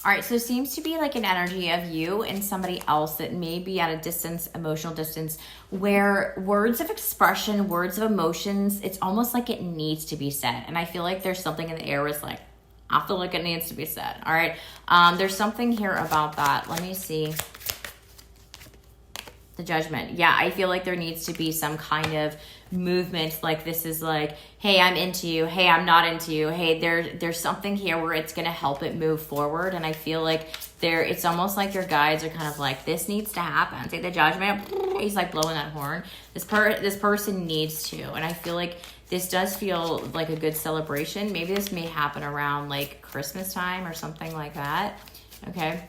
All right, so it seems to be like an energy of you and somebody else that may be at a distance, emotional distance, where words of expression, words of emotions, it's almost like it needs to be said. And I feel like there's something in the air where it's like, I feel like it needs to be said. All right, there's something here about that. Let me see. The Judgment. Yeah, I feel like there needs to be some kind of movement. Like this is like, hey, I'm into you. Hey, I'm not into you. Hey, there's something here where it's going to help it move forward. And I feel like it's almost like your guides are kind of like, this needs to happen. Take the Judgment. He's like blowing that horn. This person needs to. And I feel like this does feel like a good celebration. Maybe this may happen around like Christmas time or something like that. Okay.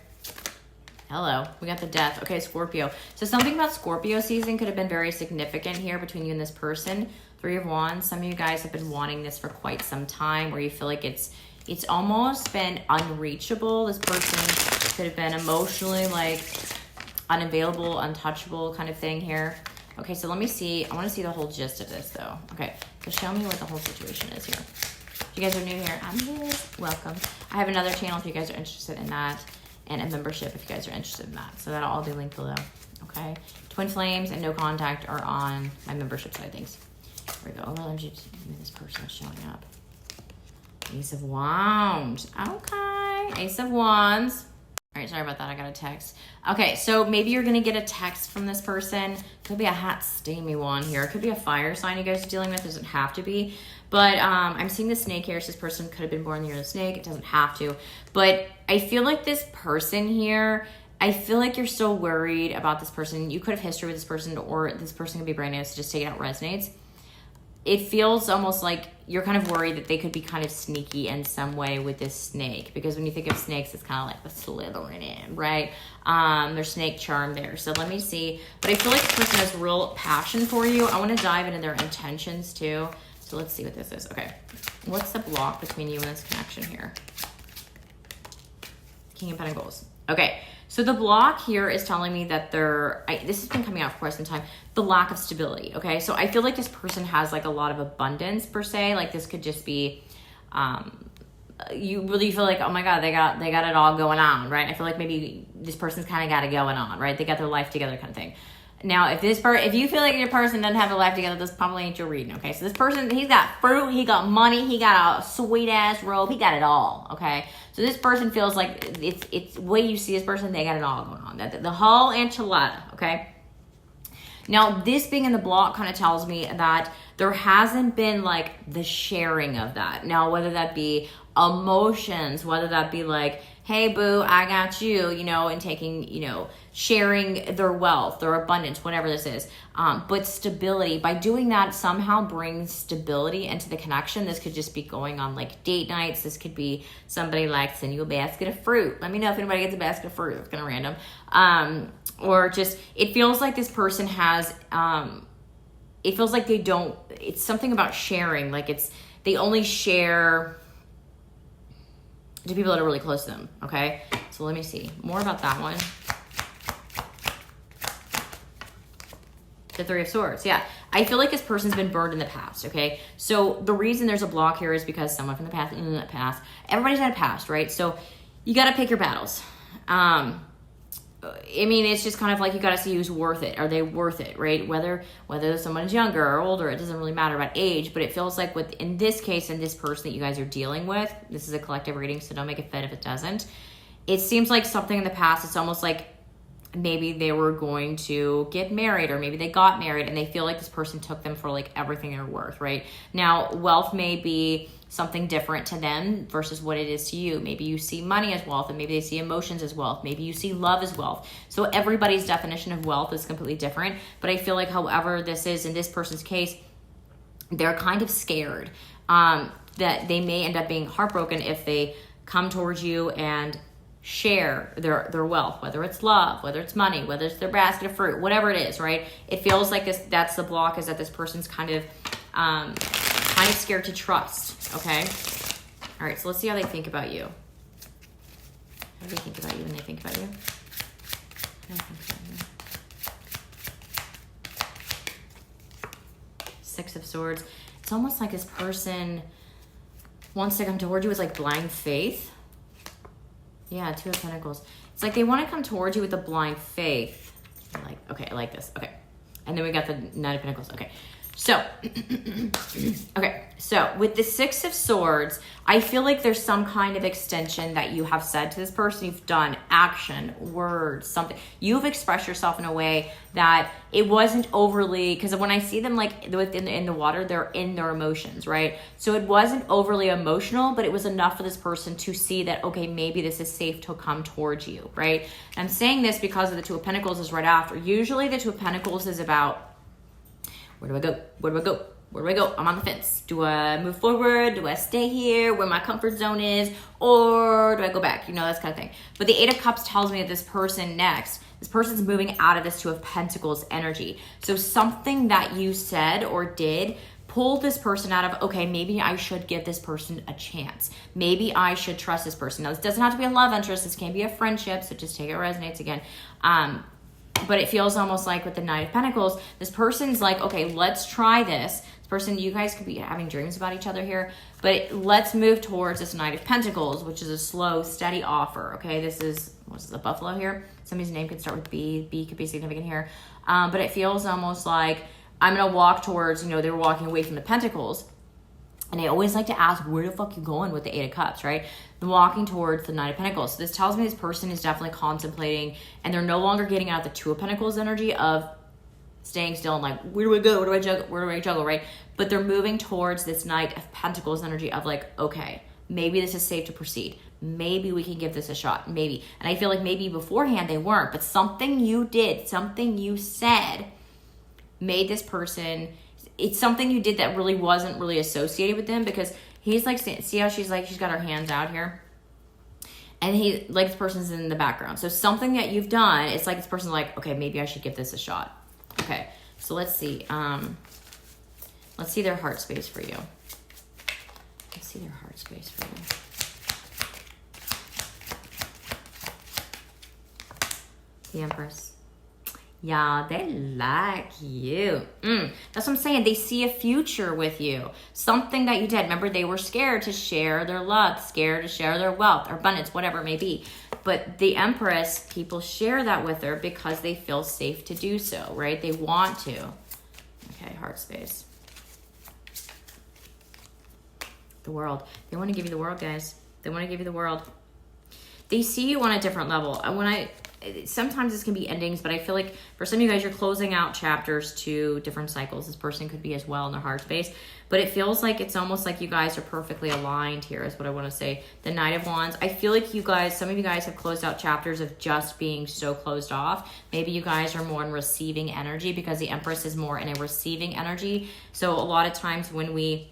Hello, we got the Death. Okay, Scorpio. So something about Scorpio season could have been very significant here between you and this person. 3 of Wands. Some of you guys have been wanting this for quite some time, where you feel like it's almost been unreachable. This person could have been emotionally like unavailable, untouchable kind of thing here. Okay, so let me see. I want to see the whole gist of this though. Okay, so show me what the whole situation is here. If you guys are new here, I'm here. Welcome. I have another channel if you guys are interested in that, and a membership if you guys are interested in that. So that'll all be linked below, okay? Twin Flames and No Contact are on my membership side of things. Here we go. Oh, this person is showing up. Ace of Wands. Okay. Ace of Wands. All right, sorry about that. I got a text. Okay, so maybe you're going to get a text from this person. Could be a hot, steamy one here. It could be a fire sign you guys are dealing with. It doesn't have to be. But I'm seeing the snake here. So this person could have been born in the year of the snake. It doesn't have to. But I feel like this person here, I feel like you're still worried about this person. You could have history with this person, or this person could be brand new, so just take it out resonates. It feels almost like you're kind of worried that they could be kind of sneaky in some way with this snake. Because when you think of snakes, it's kind of like the Slytherin in, right? There's snake charm there. So let me see. But I feel like this person has real passion for you. I want to dive into their intentions too. So let's see what this is. Okay. What's the block between you and this connection here? King of Pentacles. Okay. So the block here is telling me that this has been coming out for quite some time, the lack of stability. Okay. So I feel like this person has like a lot of abundance per se. Like this could just be, you really feel like, oh my God, they got it all going on, right? I feel like maybe this person's kind of got it going on, right? They got their life together kind of thing. Now, if you feel like your person doesn't have their life together, this probably ain't your reading, okay? So this person, he's got fruit, he got money, he got a sweet-ass robe, he got it all, okay? So this person feels like it's the way you see this person, they got it all going on. The whole enchilada, okay? Now, this being in the block kind of tells me that there hasn't been like the sharing of that. Now, whether that be emotions, whether that be like, hey, boo, I got you, and taking, sharing their wealth, their abundance, whatever this is. But stability, by doing that, somehow brings stability into the connection. This could just be going on like date nights. This could be somebody like sending you a basket of fruit. Let me know if anybody gets a basket of fruit. It's kind of random. Or just, it feels like this person has, it feels like it's something about sharing. Like they only share to people that are really close to them, okay? So let me see. More about that one. The Three of Swords, yeah. I feel like this person's been burned in the past, okay? So the reason there's a block here is because someone from the past, everybody's had a past, right? So you got to pick your battles. It's just kind of like you got to see who's worth it. Are they worth it, right? Whether someone's younger or older, it doesn't really matter about age, but it feels like in this case, and this person that you guys are dealing with, this is a collective reading, so don't make it fit if it doesn't. It seems like something in the past, it's almost like maybe they were going to get married, or maybe they got married and they feel like this person took them for like everything they're worth, right? Now, wealth may be something different to them versus what it is to you. Maybe you see money as wealth, and maybe they see emotions as wealth. Maybe you see love as wealth. So everybody's definition of wealth is completely different. But I feel like however this is in this person's case, they're kind of scared that they may end up being heartbroken if they come towards you and share their wealth, whether it's love, whether it's money, whether it's their basket of fruit, whatever it is, right? It feels like that's the block, is that this person's kind of scared to trust, okay? All right, so let's see how they think about you. How do they think about you when they think about you? Six of Swords. It's almost like this person wants to come toward you with like blind faith. Yeah, Two of Pentacles. It's like they want to come towards you with a blind faith. Like, okay, I like this. Okay. And then we got the Knight of Pentacles. Okay. So, okay. So with the Six of Swords, I feel like there's some kind of extension that you have said to this person. You've done action, words, something. You've expressed yourself in a way that it wasn't overly, because when I see them like in the water, they're in their emotions, right? So it wasn't overly emotional, but it was enough for this person to see that, okay, maybe this is safe to come towards you, right? And I'm saying this because of the Two of Pentacles is right after. Usually the Two of Pentacles is about, where do I go? Where do I go? Where do I go? I'm on the fence. Do I move forward? Do I stay here where my comfort zone is? Or do I go back? You know, that kind of thing. But the Eight of Cups tells me that this person's moving out of this Two of Pentacles energy. So something that you said or did pulled this person out of, okay, maybe I should give this person a chance. Maybe I should trust this person. Now, this doesn't have to be a love interest. This can be a friendship. So just take it resonates again. But it feels almost like with the Knight of Pentacles, this person's like, okay, let's try this. This person, you guys could be having dreams about each other here, but let's move towards this Knight of Pentacles, which is a slow, steady offer. Okay, this is, what's the buffalo here? Somebody's name could start with B. B could be significant here. But it feels almost like I'm going to walk towards, you know, they were walking away from the Pentacles. And I always like to ask, where the fuck you going with the Eight of Cups, right? They're walking towards the Knight of Pentacles. So this tells me this person is definitely contemplating, and they're no longer getting out the Two of Pentacles energy of staying still and like, where do I go? Where do I juggle, right? But they're moving towards this Knight of Pentacles energy of like, okay, maybe this is safe to proceed. Maybe we can give this a shot. Maybe. And I feel like maybe beforehand they weren't, but something you did, something you said made this person, it's something you did that really wasn't really associated with them, because he's like, see how she's got her hands out here? And he, like, this person's in the background. So something that you've done, it's like this person's like, okay, maybe I should give this a shot. Okay, so let's see. Let's see their heart space for you. Let's see their heart space for you. The Empress. Yeah, they like you. That's what I'm saying. They see a future with you. Something that you did. Remember, they were scared to share their love, scared to share their wealth or abundance, whatever it may be. But the Empress, people share that with her because they feel safe to do so, right? They want to. Okay, heart space. The World. They want to give you the world, guys. They want to give you the world. They see you on a different level. Sometimes this can be endings, but I feel like for some of you guys, you're closing out chapters to different cycles. This person could be as well in their heart space, but it feels like it's almost like you guys are perfectly aligned here is what I want to say. The Knight of Wands. I feel like you guys, some of you guys have closed out chapters of just being so closed off. Maybe you guys are more in receiving energy because the Empress is more in a receiving energy. So a lot of times when we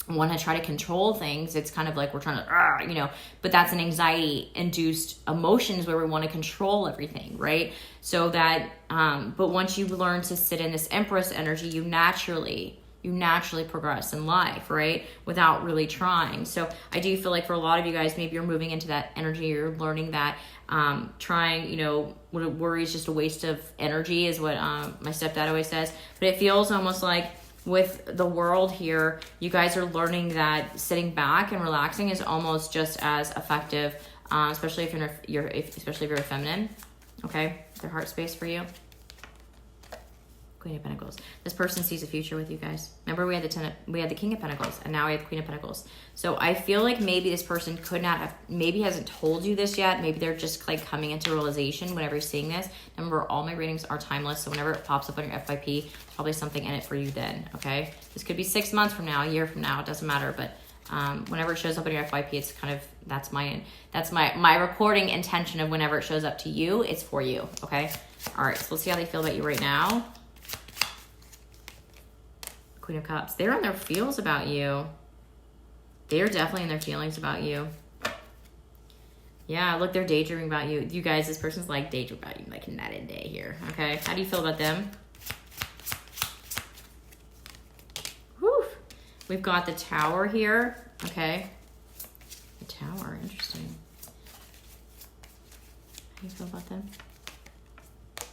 want to try to control things, it's kind of like we're trying to, but that's an anxiety induced emotions where we want to control everything, right? So that, but once you learn to sit in this Empress energy, you naturally progress in life, right? Without really trying. So I do feel like for a lot of you guys, maybe you're moving into that energy, you're learning that trying, what worry is just a waste of energy is what my stepdad always says. But it feels almost like with the World here, you guys are learning that sitting back and relaxing is almost just as effective, especially if especially if you're a feminine. Okay, their heart space for you. Queen of Pentacles. This person sees a future with you guys. Remember, we had the King of Pentacles, and now we have the Queen of Pentacles. So I feel like maybe this person maybe hasn't told you this yet. Maybe they're just like coming into realization whenever you're seeing this. Remember, all my readings are timeless, so whenever it pops up on your FYP, there's probably something in it for you then, okay? This could be 6 months from now, a year from now, it doesn't matter, but whenever it shows up on your FYP, it's kind of, that's my recording intention of whenever it shows up to you, it's for you, okay? All right, so let's see how they feel about you right now. Queen of Cups. They're in their feels about you. They're definitely in their feelings about you. Yeah, look, they're daydreaming about you. You guys, this person's like daydreaming about you like night and day here. Okay, how do you feel about them? Whew. We've got the Tower here. Okay. The Tower, interesting. How do you feel about them?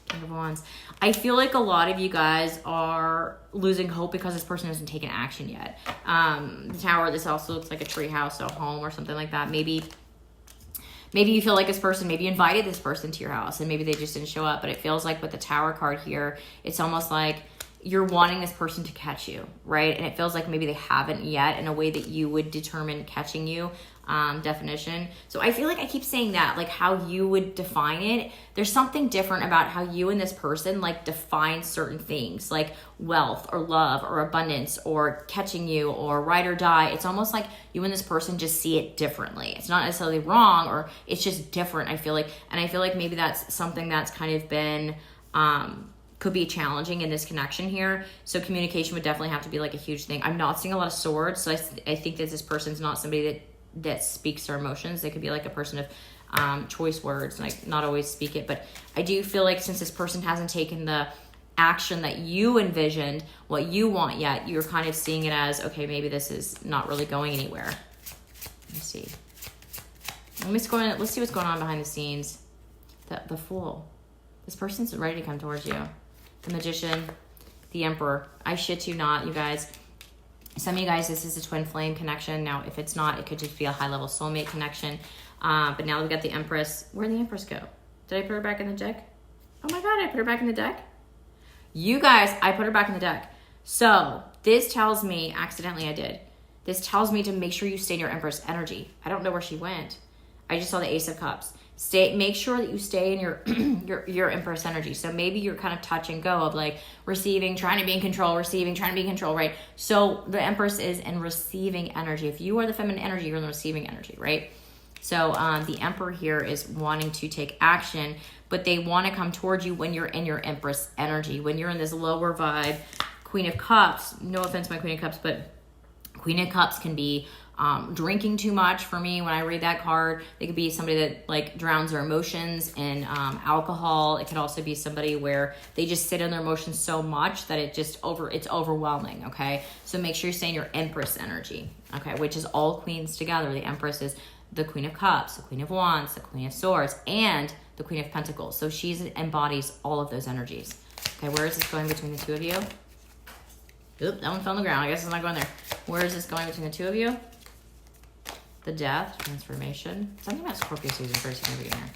King of Wands. I feel like a lot of you guys are losing hope because this person hasn't taken action yet. The Tower, this also looks like a tree house, a home or something like that. Maybe Maybe you feel like this person, maybe you invited this person to your house and maybe they just didn't show up. But it feels like with the Tower card here, it's almost like you're wanting this person to catch you, right? And it feels like maybe they haven't yet in a way that you would determine catching you, definition. So I feel like I keep saying that, like how you would define it. There's something different about how you and this person like define certain things, like wealth or love or abundance or catching you or ride or die. It's almost like you and this person just see it differently. It's not necessarily wrong, or it's just different, I feel like. And I feel like maybe that's something that's kind of been, could be challenging in this connection here. So communication would definitely have to be like a huge thing. I'm not seeing a lot of swords. So I think that this person's not somebody that speaks their emotions. They could be like a person of choice words, and I not always speak it. But I do feel like since this person hasn't taken the action that you envisioned, what you want yet, you're kind of seeing it as, okay, maybe this is not really going anywhere. Let me see. Let's see what's going on behind the scenes. The Fool. This person's ready to come towards you. The Magician, the Emperor. I shit you not, you guys. Some of you guys, this is a twin flame connection. Now, if it's not, it could just be a high-level soulmate connection. But now we got the Empress. Where'd the Empress go? Did I put her back in the deck? Oh my God, I put her back in the deck? You guys, I put her back in the deck. So this tells me, accidentally I did. This tells me to make sure you stay in your Empress energy. I don't know where she went. I just saw the Ace of Cups. Make sure that you stay in your Empress energy. So maybe you're kind of touch and go of like receiving, trying to be in control, receiving, trying to be in control, right? So the Empress is in receiving energy. If you are the feminine energy, you're in the receiving energy, right? So the Emperor here is wanting to take action, but they want to come towards you when you're in your Empress energy. When you're in this lower vibe, Queen of Cups, no offense, my Queen of Cups, but Queen of Cups can be drinking too much for me when I read that card. They could be somebody that like drowns their emotions in alcohol. It could also be somebody where they just sit in their emotions so much that it's overwhelming, okay? So make sure you stay in your Empress energy, okay? Which is all queens together. The Empress is the Queen of Cups, the Queen of Wands, the Queen of Swords, and the Queen of Pentacles. So she embodies all of those energies. Okay, where is this going between the two of you? Oop, that one fell on the ground. I guess it's not going there. Where is this going between the two of you? The Death, transformation. Something about Scorpio season very significant here.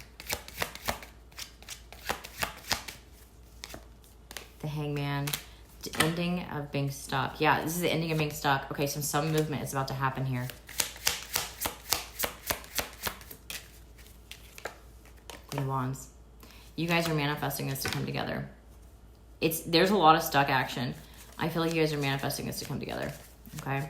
The Hangman. The ending of being stuck. Yeah, this is the ending of being stuck. Okay, so some movement is about to happen here. Queen of Wands. You guys are manifesting this to come together. There's a lot of stuck action. I feel like you guys are manifesting this to come together. Okay?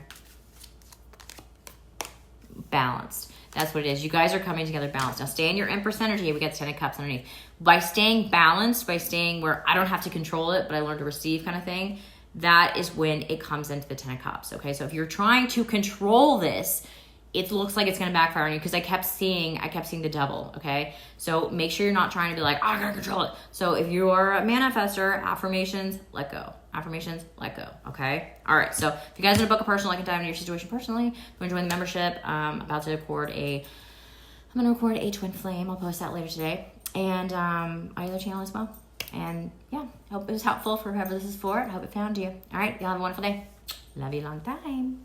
Balanced. That's what it is. You guys are coming together balanced. Now stay in your Empress energy. We got 10 of Cups underneath. By staying balanced, by staying where I don't have to control it, but I learn to receive kind of thing, that is when it comes into the 10 of Cups. Okay, so if you're trying to control this, it looks like it's going to backfire on you because I kept seeing the Devil, okay? So make sure you're not trying to be like, I gotta control it. So if you are a manifester, affirmations, let go. Affirmations, let go, okay? All right, so if you guys want to book a personal, I can dive into your situation personally. If you want to join the membership, I'm going to record a twin flame. I'll post that later today. And I other channel as well. And yeah, hope it was helpful for whoever this is for. I hope it found you. All right, y'all have a wonderful day. Love you long time.